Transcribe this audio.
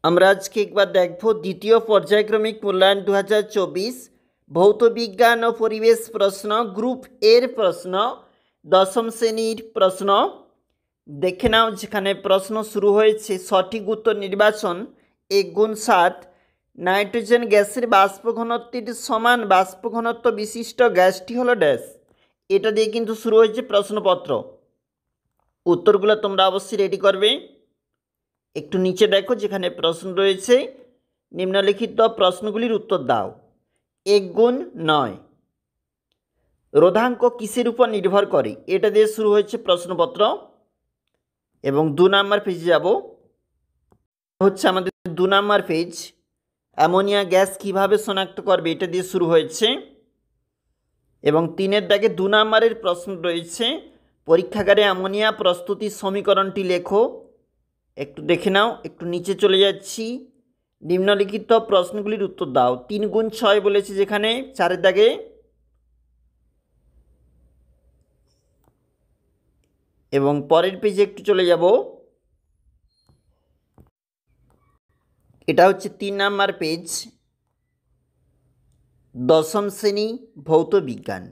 আমরা আজকে একবার দেখব দ্বিতীয় পর্যায়ক্রমিক মূল্যায়ন 2024 ভৌত বিজ্ঞান ও পরিবেশ প্রশ্ন গ্রুপ এর প্রশ্ন দশম শ্রেণীর প্রশ্ন। দেখে নাও, যেখানে প্রশ্ন শুরু হয়েছে সঠিক উত্তর নির্বাচন 1 × 7 নাইট্রোজেন গ্যাসের বাষ্প ঘনত্বের সমান বাষ্প ঘনত্ব বিশিষ্ট গ্যাসটি হলো ড্যাশ। এটা দিয়ে কিন্তু শুরু হয়েছে প্রশ্নপত্র। উত্তরগুলো তোমরা অবশ্যই রেডি করবে। একটু নিচে দেখো, যেখানে প্রশ্ন রয়েছে নিম্নলিখিত প্রশ্নগুলির উত্তর দাও। 1 × 9 রোধাঙ্ক কিসের উপর নির্ভর করে? এটা দিয়ে শুরু হয়েছে প্রশ্নপত্র। এবং 2 নম্বর পেজে যাব, হচ্ছে আমাদের 2 নম্বর পেজ। অ্যামোনিয়া গ্যাস কিভাবে শনাক্ত করবে? এটা দিয়ে শুরু হয়েছে। এবং 3-এর দাগে 2 নম্বরের প্রশ্ন রয়েছে, পরীক্ষাগারে অ্যামোনিয়া প্রস্তুতির সমীকরণটি লেখো। একটু দেখে নাও, একটু নিচে চলে যাচ্ছি। নিম্নলিখিত প্রশ্নগুলির উত্তর দাও। 3 × 6 বলেছে, যেখানে 4-এর দাগে। এবং পরের পেজে একটু চলে যাব, এটা হচ্ছে 3 নম্বর পেজ, দশম শ্রেণী ভৌত বিজ্ঞান।